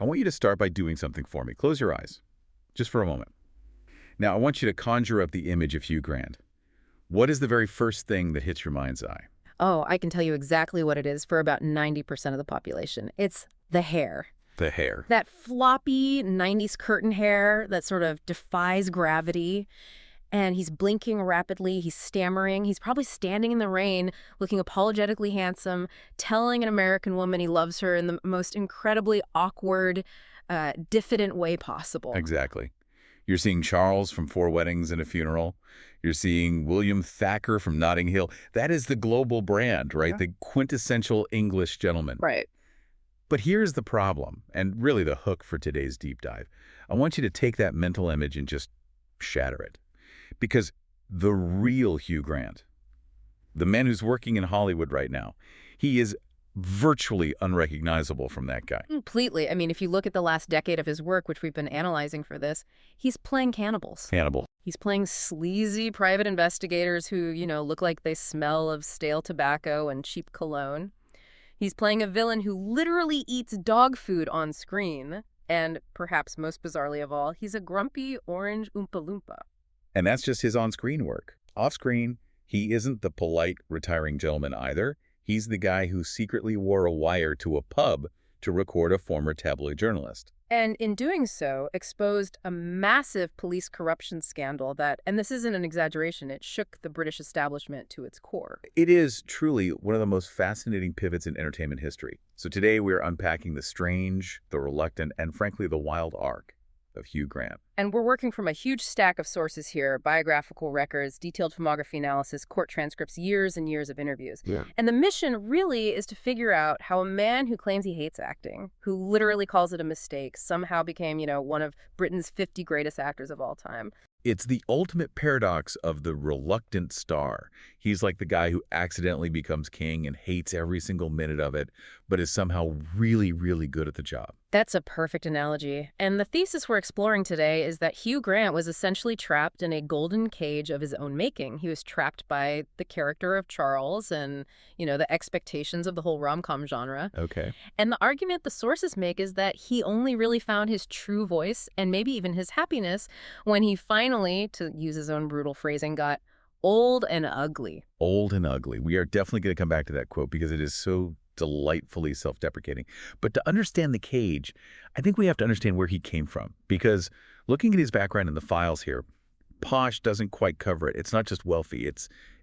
I want you to start by doing something for me. Close your eyes, just for a moment. Now, I want you to conjure up the image of Hugh Grant. What is the very first thing that hits your mind's eye? Oh, I can tell you exactly what it is for about 90% of the population. It's the hair. The hair. That floppy 90s curtain hair that sort of defies gravity. And he's blinking rapidly, he's stammering, he's probably standing in the rain, looking apologetically handsome, telling an American woman he loves her in the most incredibly awkward, diffident way possible. Exactly. You're seeing Charles from Four Weddings and a Funeral. You're seeing William Thacker from Notting Hill. That is the global brand, right? The quintessential English gentleman. Right. But here's the problem, and really the hook for today's deep dive. I want you to take that mental image and just shatter it. Because the real Hugh Grant, the man who's working in Hollywood right now, he is virtually unrecognizable from that guy. Completely. I mean, if you look at the last decade of his work, which we've been analyzing for this, he's playing cannibals. Hannibal. He's playing sleazy private investigators who, look like they smell of stale tobacco and cheap cologne. He's playing a villain who literally eats dog food on screen. And perhaps most bizarrely of all, he's a grumpy orange Oompa Loompa. And that's just his on-screen work. Off-screen, he isn't the polite, retiring gentleman either. He's the guy who secretly wore a wire to a pub to record a former tabloid journalist. And in doing so, exposed a massive police corruption scandal that, and this isn't an exaggeration, it shook the British establishment to its core. It is truly one of the most fascinating pivots in entertainment history. So today we're unpacking the strange, the reluctant, and frankly the wild arc of Hugh Grant. And we're working from a huge stack of sources here: biographical records, detailed filmography analysis, court transcripts, years and years of interviews. Yeah. And the mission really is to figure out how a man who claims he hates acting, who literally calls it a mistake, somehow became, one of Britain's 50 greatest actors of all time. It's the ultimate paradox of the reluctant star. He's like the guy who accidentally becomes king and hates every single minute of it, but is somehow really, really good at the job. That's a perfect analogy. And the thesis we're exploring today is that Hugh Grant was essentially trapped in a golden cage of his own making. He was trapped by the character of Charles and, the expectations of the whole rom-com genre. Okay. And the argument the sources make is that he only really found his true voice and maybe even his happiness when he finally, to use his own brutal phrasing, got old and ugly. Old and ugly. We are definitely going to come back to that quote because it is so delightfully self-deprecating. But to understand the cage, I think we have to understand where he came from. Because looking at his background in the files here, posh doesn't quite cover it. It's not just wealthy.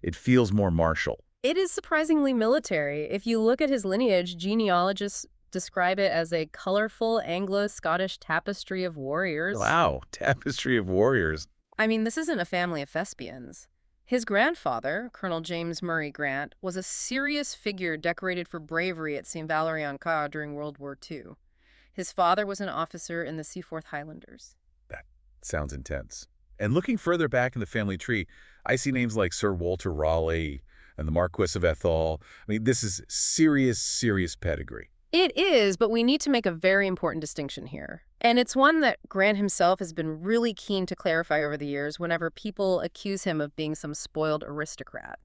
It feels more martial. It is surprisingly military. If you look at his lineage, genealogists describe it as a colorful Anglo-Scottish tapestry of warriors. Wow, tapestry of warriors. I mean, this isn't a family of thespians. His grandfather, Colonel James Murray Grant, was a serious figure decorated for bravery at St. Valery-en-Cas during World War II. His father was an officer in the Seaforth Highlanders. That sounds intense. And looking further back in the family tree, I see names like Sir Walter Raleigh and the Marquis of Athol. I mean, this is serious, serious pedigree. It is, but we need to make a very important distinction here. And it's one that Grant himself has been really keen to clarify over the years whenever people accuse him of being some spoiled aristocrat.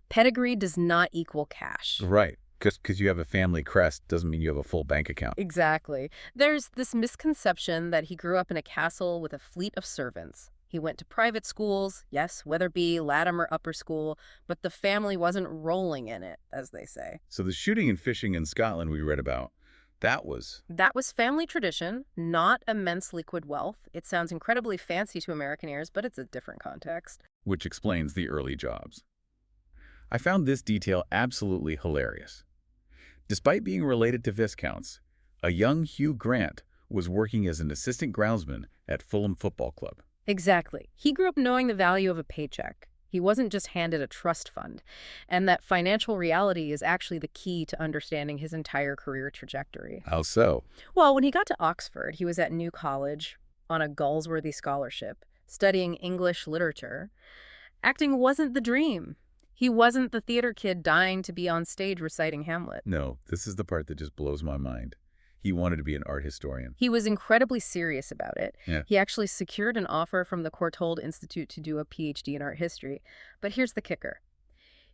Pedigree does not equal cash. Right. Because you have a family crest doesn't mean you have a full bank account. Exactly. There's this misconception that he grew up in a castle with a fleet of servants. He went to private schools, yes, Wetherby, Latimer Upper School, but the family wasn't rolling in it, as they say. So the shooting and fishing in Scotland we read about, that was family tradition, not immense liquid wealth. It sounds incredibly fancy to American ears, but it's a different context. Which explains the early jobs. I found this detail absolutely hilarious. Despite being related to Viscounts, a young Hugh Grant was working as an assistant groundsman at Fulham Football Club. Exactly. He grew up knowing the value of a paycheck. He wasn't just handed a trust fund. And that financial reality is actually the key to understanding his entire career trajectory. How so? Well, when he got to Oxford, he was at New College on a Galsworthy scholarship, studying English literature. Acting wasn't the dream. He wasn't the theater kid dying to be on stage reciting Hamlet. No, this is the part that just blows my mind. He wanted to be an art historian. He was incredibly serious about it. Yeah. He actually secured an offer from the Courtauld Institute to do a PhD in art history. But here's the kicker.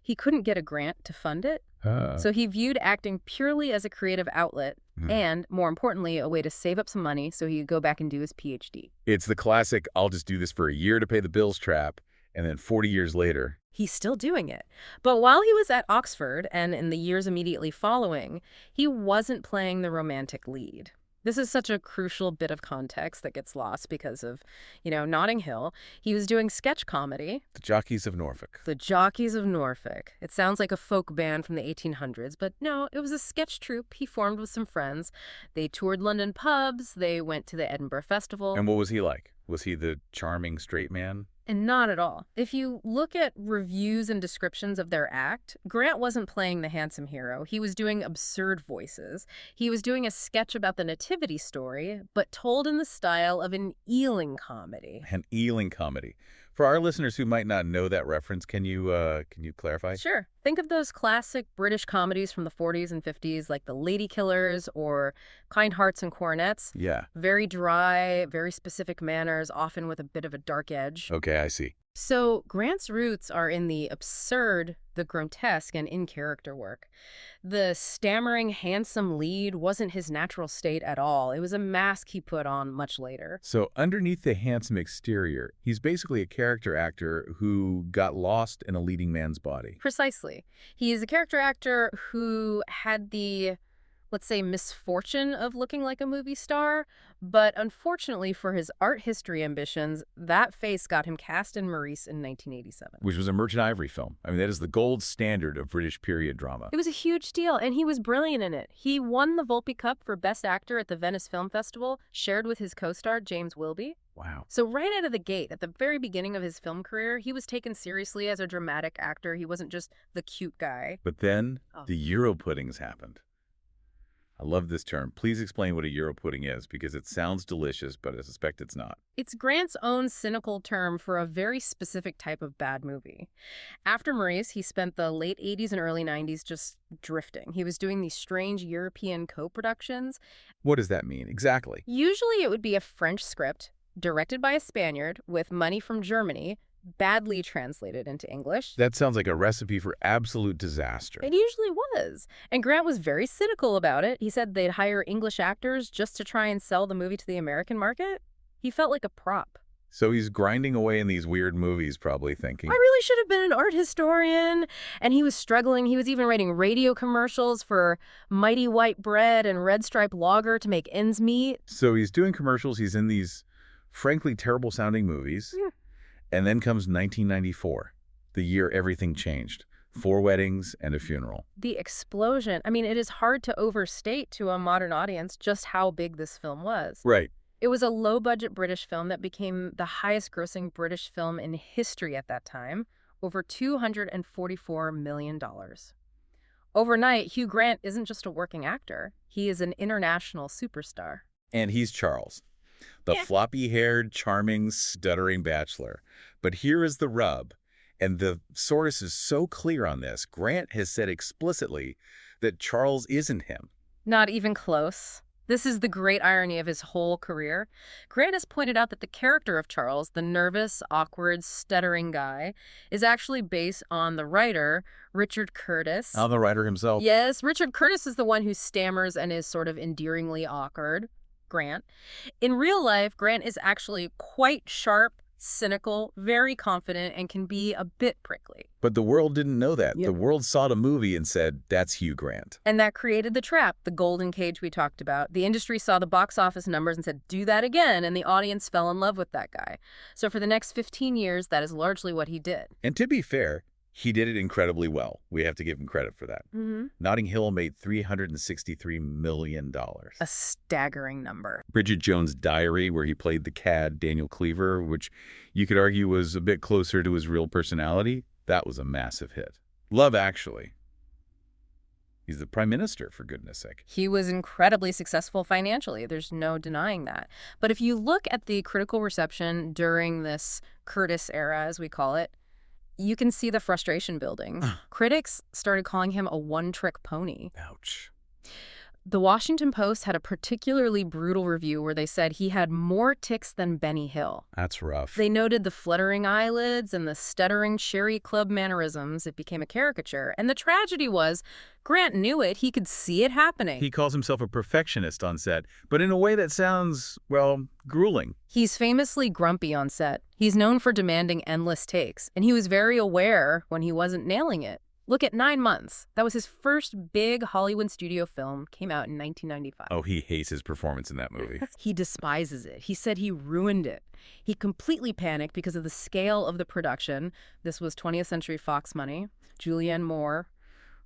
He couldn't get a grant to fund it, so he viewed acting purely as a creative outlet, and, more importantly, a way to save up some money so he could go back and do his PhD. It's the classic, I'll just do this for a year to pay the bills trap, and then 40 years later. He's still doing it. But while he was at Oxford and in the years immediately following, he wasn't playing the romantic lead. This is such a crucial bit of context that gets lost because of, Notting Hill. He was doing sketch comedy. The Jockeys of Norfolk. The Jockeys of Norfolk. It sounds like a folk band from the 1800s, but no, it was a sketch troupe he formed with some friends. They toured London pubs. They went to the Edinburgh Festival. And what was he like? Was he the charming straight man? And not at all. If you look at reviews and descriptions of their act, Grant wasn't playing the handsome hero. He was doing absurd voices. He was doing a sketch about the nativity story, but told in the style of an Ealing comedy. An Ealing comedy. For our listeners who might not know that reference, can you clarify? Sure. Think of those classic British comedies from the 40s and 50s, like The Lady Killers or Kind Hearts and Coronets. Yeah. Very dry, very specific manners, often with a bit of a dark edge. Okay, I see. So Grant's roots are in the absurd, the grotesque, and in-character work. The stammering, handsome lead wasn't his natural state at all. It was a mask he put on much later. So underneath the handsome exterior, he's basically a character actor who got lost in a leading man's body. Precisely. He is a character actor who had the, let's say, misfortune of looking like a movie star, but unfortunately for his art history ambitions, that face got him cast in Maurice in 1987. Which was a Merchant Ivory film. I mean, that is the gold standard of British period drama. It was a huge deal, and he was brilliant in it. He won the Volpe Cup for Best Actor at the Venice Film Festival, shared with his co-star James Wilby. Wow. So right out of the gate, at the very beginning of his film career, he was taken seriously as a dramatic actor. He wasn't just the cute guy. But then the Euro puddings happened. I love this term. Please explain what a Euro pudding is, because it sounds delicious, but I suspect it's not. It's Grant's own cynical term for a very specific type of bad movie. After Maurice, he spent the late 80s and early 90s just drifting. He was doing these strange European co-productions. What does that mean exactly? Usually it would be a French script, directed by a Spaniard, with money from Germany, badly translated into English. That sounds like a recipe for absolute disaster. It usually was. And Grant was very cynical about it. He said they'd hire English actors just to try and sell the movie to the American market. He felt like a prop. So he's grinding away in these weird movies, probably thinking, I really should have been an art historian. And he was struggling. He was even writing radio commercials for Mighty White Bread and Red Stripe Lager to make ends meet. So he's doing commercials. He's in these frankly terrible sounding movies. Yeah. And then comes 1994, the year everything changed. 4 weddings and a funeral. The explosion. I mean, it is hard to overstate to a modern audience just how big this film was. Right. It was a low-budget British film that became the highest-grossing British film in history at that time, over $244 million. Overnight, Hugh Grant isn't just a working actor. He is an international superstar. And he's Charles, the floppy-haired, charming, stuttering bachelor. But here is the rub, and the source is so clear on this. Grant has said explicitly that Charles isn't him. Not even close. This is the great irony of his whole career. Grant has pointed out that the character of Charles, the nervous, awkward, stuttering guy, is actually based on the writer, Richard Curtis. On the writer himself. Yes, Richard Curtis is the one who stammers and is sort of endearingly awkward. Grant. In real life, Grant is actually quite sharp, cynical, very confident, and can be a bit prickly. But the world didn't know that. Yep. The world saw the movie and said, that's Hugh Grant. And that created the trap, the golden cage we talked about. The industry saw the box office numbers and said, do that again, and the audience fell in love with that guy. So for the next 15 years, that is largely what he did. And to be fair, he did it incredibly well. We have to give him credit for that. Mm-hmm. Notting Hill made $363 million. A staggering number. Bridget Jones' Diary, where he played the cad Daniel Cleaver, which you could argue was a bit closer to his real personality, that was a massive hit. Love Actually. He's the prime minister, for goodness sake. He was incredibly successful financially. There's no denying that. But if you look at the critical reception during this Curtis era, as we call it, you can see the frustration building. Critics started calling him a one-trick pony. Ouch. The Washington Post had a particularly brutal review where they said he had more tics than Benny Hill. That's rough. They noted the fluttering eyelids and the stuttering Sherry Club mannerisms. It became a caricature. And the tragedy was, Grant knew it. He could see it happening. He calls himself a perfectionist on set, but in a way that sounds, well, grueling. He's famously grumpy on set. He's known for demanding endless takes, and he was very aware when he wasn't nailing it. Look at 9 Months. That was his first big Hollywood studio film, came out in 1995. Oh, he hates his performance in that movie. He despises it. He said he ruined it. He completely panicked because of the scale of the production. This was 20th Century Fox money. Julianne Moore,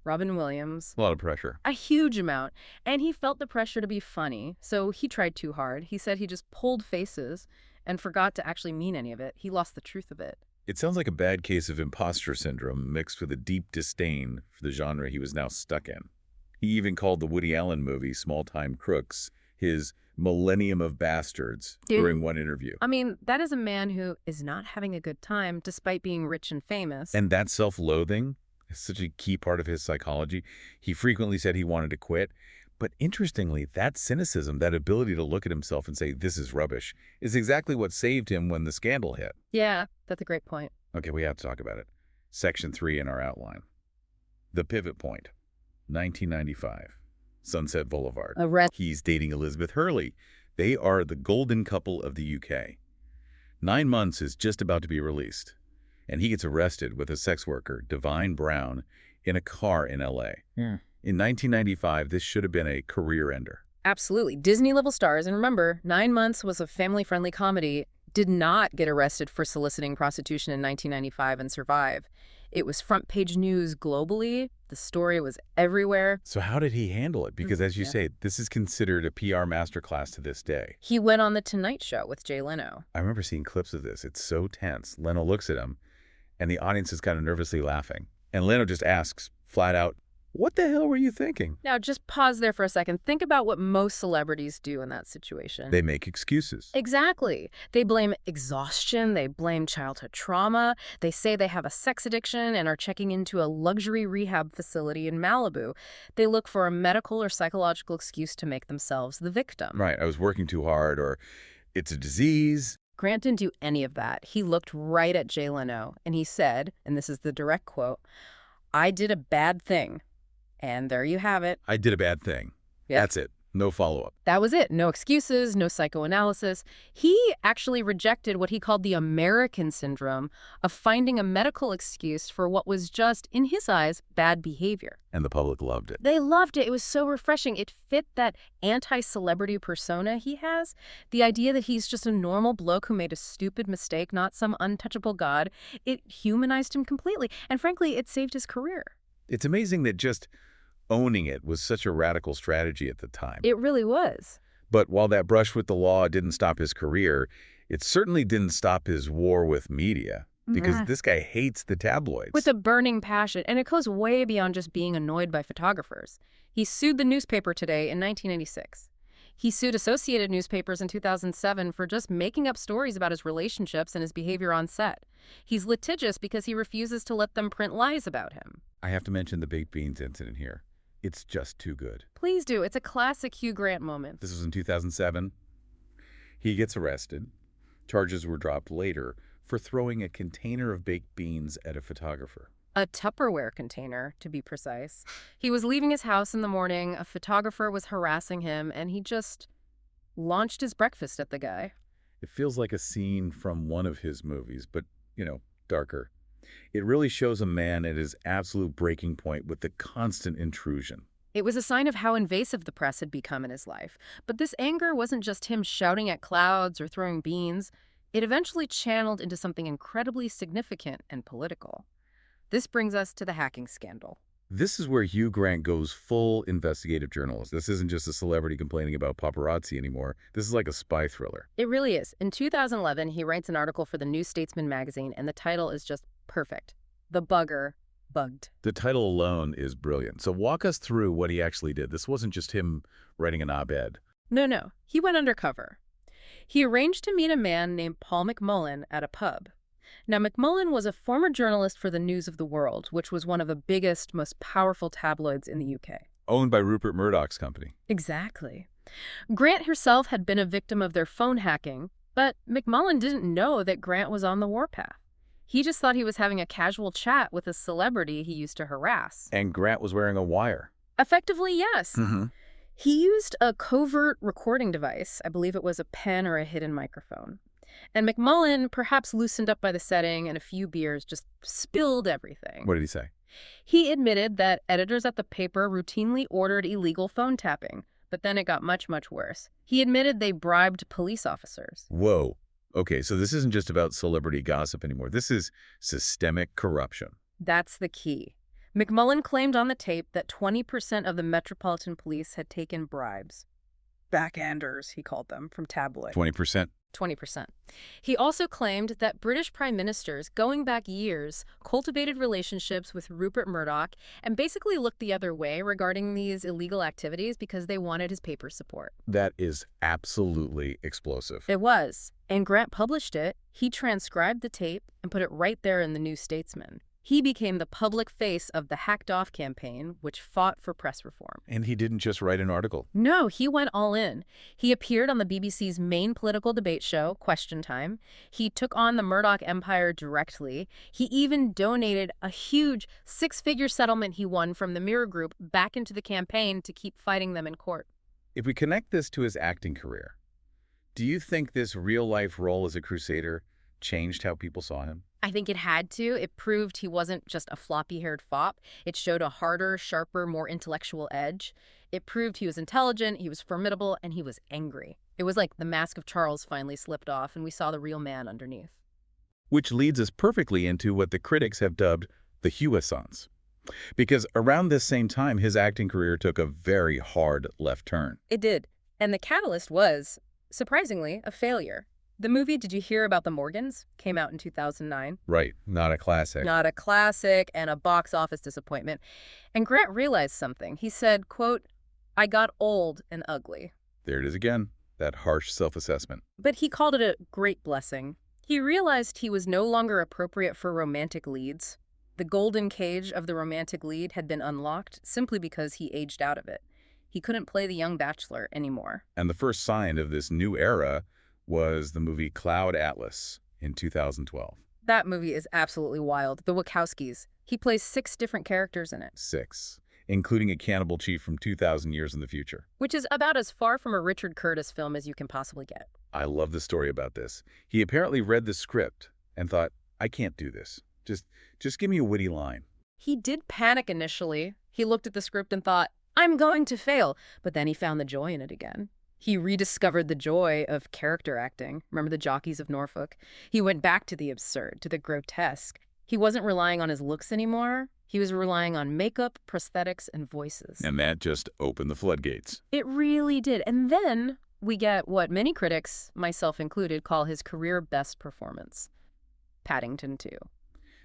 Robin Williams. A lot of pressure. A huge amount. And he felt the pressure to be funny, so he tried too hard. He said he just pulled faces and forgot to actually mean any of it. He lost the truth of it. It sounds like a bad case of imposter syndrome mixed with a deep disdain for the genre he was now stuck in. He even called the Woody Allen movie Small Time Crooks his Millennium of Bastards during one interview. I mean, that is a man who is not having a good time despite being rich and famous. And that self-loathing is such a key part of his psychology. He frequently said he wanted to quit. But interestingly, that cynicism, that ability to look at himself and say, this is rubbish, is exactly what saved him when the scandal hit. Yeah, that's a great point. Okay, we have to talk about it. Section 3 in our outline. The pivot point, 1995, Sunset Boulevard. He's dating Elizabeth Hurley. They are the golden couple of the UK. 9 Months is just about to be released, and he gets arrested with a sex worker, Divine Brown, in a car in L.A. In 1995, this should have been a career ender. Absolutely. Disney-level stars. And remember, 9 Months was a family-friendly comedy, did not get arrested for soliciting prostitution in 1995 and survive. It was front-page news globally. The story was everywhere. So how did he handle it? Because as you say, this is considered a PR masterclass to this day. He went on The Tonight Show with Jay Leno. I remember seeing clips of this. It's so tense. Leno looks at him, and the audience is kind of nervously laughing. And Leno just asks, flat out, what the hell were you thinking? Now, just pause there for a second. Think about what most celebrities do in that situation. They make excuses. Exactly. They blame exhaustion. They blame childhood trauma. They say they have a sex addiction and are checking into a luxury rehab facility in Malibu. They look for a medical or psychological excuse to make themselves the victim. Right. I was working too hard, or it's a disease. Grant didn't do any of that. He looked right at Jay Leno and he said, and this is the direct quote, "I did a bad thing." And there you have it. I did a bad thing. Yeah. That's it. No follow-up. That was it. No excuses, no psychoanalysis. He actually rejected what he called the American syndrome of finding a medical excuse for what was just, in his eyes, bad behavior. And the public loved it. They loved it. It was so refreshing. It fit that anti-celebrity persona he has. The idea that he's just a normal bloke who made a stupid mistake, not some untouchable god. It humanized him completely. And frankly, it saved his career. It's amazing that just owning it was such a radical strategy at the time. It really was. But while that brush with the law didn't stop his career, it certainly didn't stop his war with media. Because this guy hates the tabloids. With a burning passion. And it goes way beyond just being annoyed by photographers. He sued the newspaper Today in 1996. He sued Associated Newspapers in 2007 for just making up stories about his relationships and his behavior on set. He's litigious because he refuses to let them print lies about him. I have to mention the baked beans incident here. It's just too good. Please do. It's a classic Hugh Grant moment. This was in 2007. He gets arrested. Charges were dropped later for throwing a container of baked beans at a photographer. A Tupperware container, to be precise. He was leaving his house in the morning, a photographer was harassing him, and he just launched his breakfast at the guy. It feels like a scene from one of his movies, but, darker. It really shows a man at his absolute breaking point with the constant intrusion. It was a sign of how invasive the press had become in his life. But this anger wasn't just him shouting at clouds or throwing beans. It eventually channeled into something incredibly significant and political. This brings us to the hacking scandal. This is where Hugh Grant goes full investigative journalist. This isn't just a celebrity complaining about paparazzi anymore. This is like a spy thriller. It really is. In 2011, he writes an article for the New Statesman magazine, and the title is just perfect. The Bugger Bugged. The title alone is brilliant. So walk us through what he actually did. This wasn't just him writing an op-ed. No. He went undercover. He arranged to meet a man named Paul McMullen at a pub. Now, McMullen was a former journalist for the News of the World, which was one of the biggest, most powerful tabloids in the UK. owned by Rupert Murdoch's company. Exactly. Grant herself had been a victim of their phone hacking, but McMullen didn't know that Grant was on the warpath. He just thought he was having a casual chat with a celebrity he used to harass. And Grant was wearing a wire. Effectively, yes. Mm-hmm. He used a covert recording device. I believe it was a pen or a hidden microphone. And McMullen, perhaps loosened up by the setting and a few beers, just spilled everything. What did he say? He admitted that editors at the paper routinely ordered illegal phone tapping, but then it got much, much worse. He admitted they bribed police officers. Whoa. Okay, so this isn't just about celebrity gossip anymore. This is systemic corruption. That's the key. McMullen claimed on the tape that 20% of the Metropolitan Police had taken bribes. Backhanders, he called them, from tabloid. 20%? 20%. He also claimed that British prime ministers, going back years, cultivated relationships with Rupert Murdoch and basically looked the other way regarding these illegal activities because they wanted his paper support. That is absolutely explosive. It was. And Grant published it. He transcribed the tape and put it right there in the New Statesman. He became the public face of the Hacked Off campaign, which fought for press reform. And he didn't just write an article. No, he went all in. He appeared on the BBC's main political debate show, Question Time. He took on the Murdoch empire directly. He even donated a huge six-figure settlement he won from the Mirror Group back into the campaign to keep fighting them in court. If we connect this to his acting career, do you think this real-life role as a crusader changed how people saw him? I think it had to. It proved he wasn't just a floppy-haired fop. It showed a harder, sharper, more intellectual edge. It proved he was intelligent, he was formidable, and he was angry. It was like the mask of Charles finally slipped off, and we saw the real man underneath. Which leads us perfectly into what the critics have dubbed the Hughnaissance. Because around this same time, his acting career took a very hard left turn. It did. And the catalyst was, surprisingly, a failure. The movie Did You Hear About the Morgans came out in 2009. Right, not a classic. Not a classic and a box office disappointment. And Grant realized something. He said, quote, "I got old and ugly." There it is again, that harsh self-assessment. But he called it a great blessing. He realized he was no longer appropriate for romantic leads. The golden cage of the romantic lead had been unlocked simply because he aged out of it. He couldn't play the young bachelor anymore. And the first sign of this new era was the movie Cloud Atlas in 2012. That movie is absolutely wild. The Wachowskis. He plays 6 different characters in it. 6, including a cannibal chief from 2,000 years in the future. Which is about as far from a Richard Curtis film as you can possibly get. I love the story about this. He apparently read the script and thought, I can't do this. Just give me a witty line. He did panic initially. He looked at the script and thought, I'm going to fail. But then he found the joy in it again. He rediscovered the joy of character acting. Remember the jockeys of Norfolk? He went back to the absurd, to the grotesque. He wasn't relying on his looks anymore. He was relying on makeup, prosthetics, and voices. And that just opened the floodgates. It really did. And then we get what many critics, myself included, call his career best performance. Paddington 2.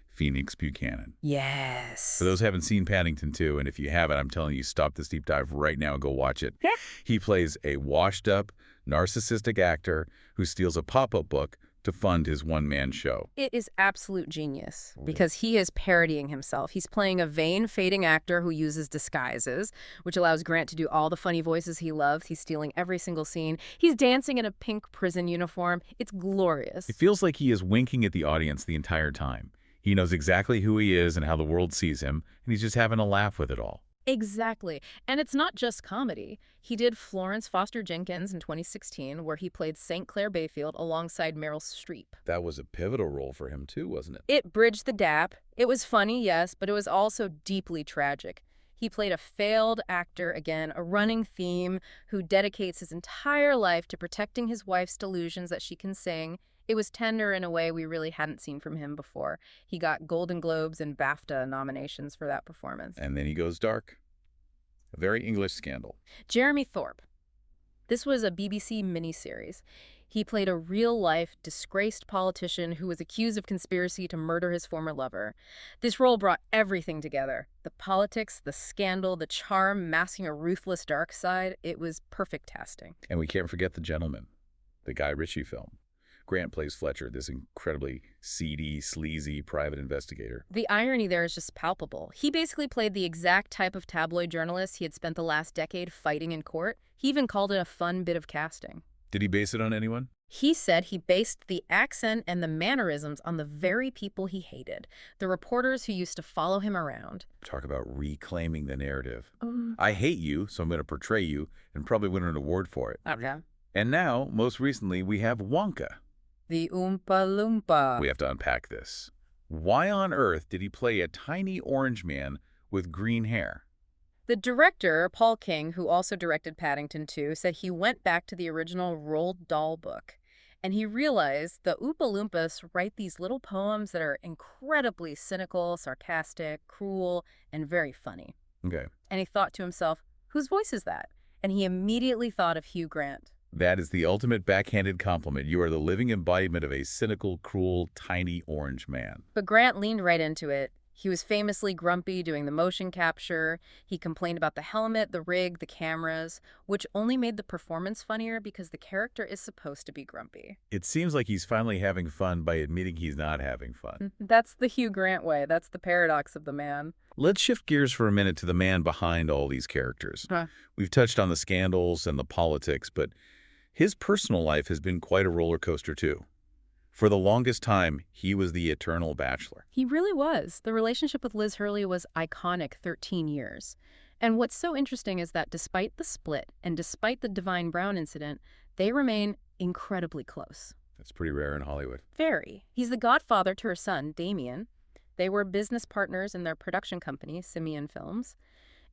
Phoenix Buchanan. Yes. For those who haven't seen Paddington 2, and if you haven't, I'm telling you, stop this deep dive right now and go watch it. Yeah. He plays a washed-up, narcissistic actor who steals a pop-up book to fund his one-man show. It is absolute genius because he is parodying himself. He's playing a vain, fading actor who uses disguises, which allows Grant to do all the funny voices he loves. He's stealing every single scene. He's dancing in a pink prison uniform. It's glorious. It feels like he is winking at the audience the entire time. He knows exactly who he is and how the world sees him, and he's just having a laugh with it all. Exactly. And it's not just comedy. He did Florence Foster Jenkins in 2016, where he played St. Clair Bayfield alongside Meryl Streep. That was a pivotal role for him too, wasn't it? It bridged the gap. It was funny, yes, but it was also deeply tragic. He played a failed actor, again, a running theme, who dedicates his entire life to protecting his wife's delusions that she can sing. It was tender in a way we really hadn't seen from him before. He got Golden Globes and BAFTA nominations for that performance. And then he goes dark. A very English scandal. Jeremy Thorpe. This was a BBC miniseries. He played a real-life, disgraced politician who was accused of conspiracy to murder his former lover. This role brought everything together. The politics, the scandal, the charm, masking a ruthless dark side. It was perfect casting. And we can't forget The Gentleman, the Guy Ritchie film, Grant plays Fletcher, this incredibly seedy, sleazy private investigator. The irony there is just palpable. He basically played the exact type of tabloid journalist he had spent the last decade fighting in court. He even called it a fun bit of casting. Did he base it on anyone? He said he based the accent and the mannerisms on the very people he hated, the reporters who used to follow him around. Talk about reclaiming the narrative. Um, I hate you, so I'm going to portray you, and probably win an award for it. Okay. And now, most recently, we have Wonka. The Oompa Loompa. We have to unpack this. Why on earth did he play a tiny orange man with green hair? The director, Paul King, who also directed Paddington 2, said he went back to the original Roald Dahl book, and he realized the Oompa Loompas write these little poems that are incredibly cynical, sarcastic, cruel, and very funny. Okay. And he thought to himself, whose voice is that? And he immediately thought of Hugh Grant. That is the ultimate backhanded compliment. You are the living embodiment of a cynical, cruel, tiny orange man. But Grant leaned right into it. He was famously grumpy doing the motion capture. He complained about the helmet, the rig, the cameras, which only made the performance funnier because the character is supposed to be grumpy. It seems like he's finally having fun by admitting he's not having fun. That's the Hugh Grant way. That's the paradox of the man. Let's shift gears for a minute to the man behind all these characters. Huh. We've touched on the scandals and the politics, but his personal life has been quite a roller coaster too. For the longest time, he was the eternal bachelor. He really was. The relationship with Liz Hurley was iconic, 13 years. And what's so interesting is that despite the split and despite the Divine Brown incident, they remain incredibly close. That's pretty rare in Hollywood. Very. He's the godfather to her son, Damien. They were business partners in their production company, Simeon Films.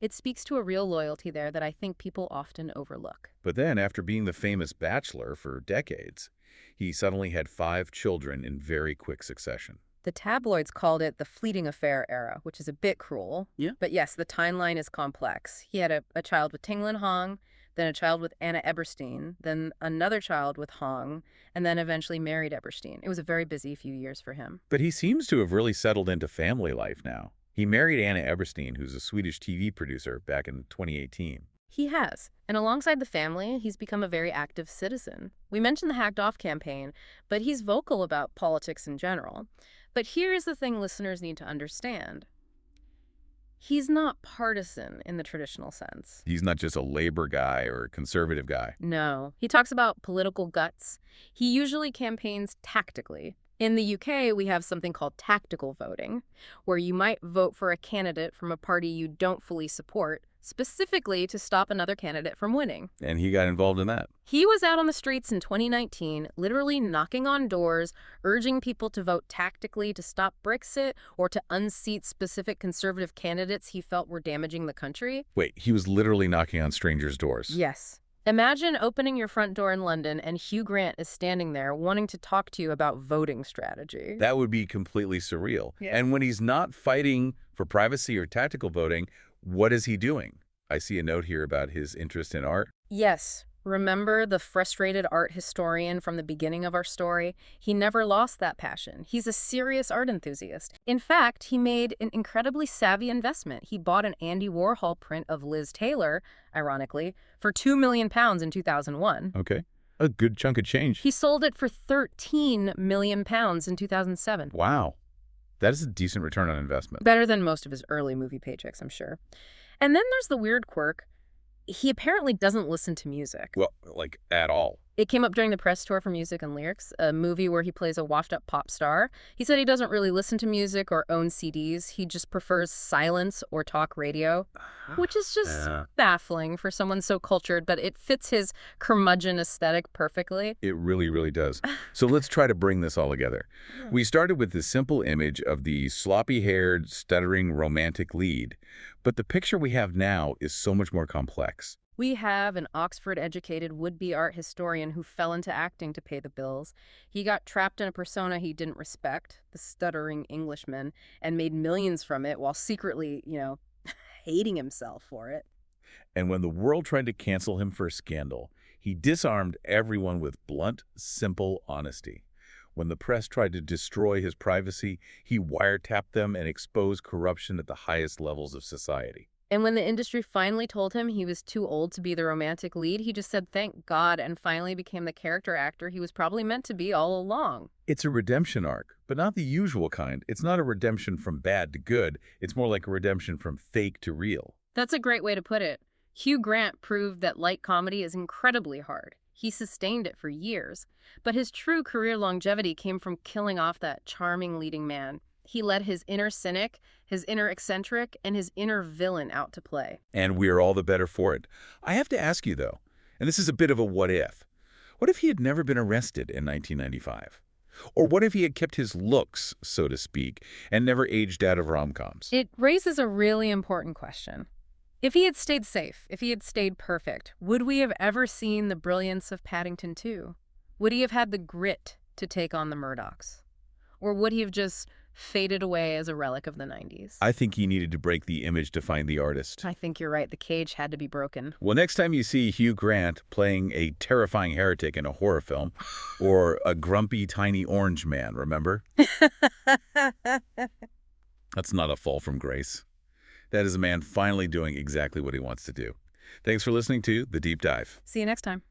It speaks to a real loyalty there that I think people often overlook. But then, after being the famous bachelor for decades, he suddenly had 5 children in very quick succession. The tabloids called it the fleeting affair era, which is a bit cruel. Yeah. But yes, the timeline is complex. He had a child with Tinglan Hong, then a child with Anna Eberstein, then another child with Hong, and then eventually married Eberstein. It was a very busy few years for him. But he seems to have really settled into family life now. He married Anna Eberstein, who's a Swedish TV producer, back in 2018. He has. And alongside the family, he's become a very active citizen. We mentioned the Hacked Off campaign, but he's vocal about politics in general. But here's the thing listeners need to understand. He's not partisan in the traditional sense. He's not just a labor guy or a conservative guy. No. He talks about political guts. He usually campaigns tactically. In the UK, we have something called tactical voting, where you might vote for a candidate from a party you don't fully support, specifically to stop another candidate from winning. And he got involved in that. He was out on the streets in 2019, literally knocking on doors, urging people to vote tactically to stop Brexit or to unseat specific conservative candidates he felt were damaging the country. Wait, he was literally knocking on strangers' doors. Yes. Imagine opening your front door in London and Hugh Grant is standing there wanting to talk to you about voting strategy. That would be completely surreal. Yeah. And when he's not fighting for privacy or tactical voting, what is he doing? I see a note here about his interest in art. Yes. Remember the frustrated art historian from the beginning of our story? He never lost that passion. He's a serious art enthusiast. In fact, he made an incredibly savvy investment. He bought an Andy Warhol print of Liz Taylor, ironically, for £2 million in 2001. Okay. A good chunk of change. He sold it for £13 million in 2007. Wow. That is a decent return on investment. Better than most of his early movie paychecks, I'm sure. And then there's the weird quirk. He apparently doesn't listen to music. Well, like, at all. It came up during the press tour for Music and Lyrics, a movie where he plays a washed-up pop star. He said he doesn't really listen to music or own CDs. He just prefers silence or talk radio, which is just baffling for someone so cultured, but it fits his curmudgeon aesthetic perfectly. It really, really does. So let's try to bring this all together. We started with this simple image of the sloppy-haired, stuttering romantic lead, but the picture we have now is so much more complex. We have an Oxford-educated would-be art historian who fell into acting to pay the bills. He got trapped in a persona he didn't respect, the stuttering Englishman, and made millions from it while secretly, hating himself for it. And when the world tried to cancel him for a scandal, he disarmed everyone with blunt, simple honesty. When the press tried to destroy his privacy, he wiretapped them and exposed corruption at the highest levels of society. And when the industry finally told him he was too old to be the romantic lead, he just said thank God and finally became the character actor he was probably meant to be all along. It's a redemption arc, but not the usual kind. It's not a redemption from bad to good. It's more like a redemption from fake to real. That's a great way to put it. Hugh Grant proved that light comedy is incredibly hard. He sustained it for years. But his true career longevity came from killing off that charming leading man. He let his inner cynic, his inner eccentric, and his inner villain out to play. And we're all the better for it. I have to ask you, though, and this is a bit of a what if. What if he had never been arrested in 1995? Or what if he had kept his looks, so to speak, and never aged out of rom-coms? It raises a really important question. If he had stayed safe, if he had stayed perfect, would we have ever seen the brilliance of Paddington 2? Would he have had the grit to take on the Murdochs? Or would he have just faded away as a relic of the 90s? I think he needed to break the image to find the artist. I think you're right. The cage had to be broken. Well, next time you see Hugh Grant playing a terrifying heretic in a horror film, or a grumpy tiny orange man, remember? That's not a fall from grace. That is a man finally doing exactly what he wants to do. Thanks for listening to The Deep Dive. See you next time.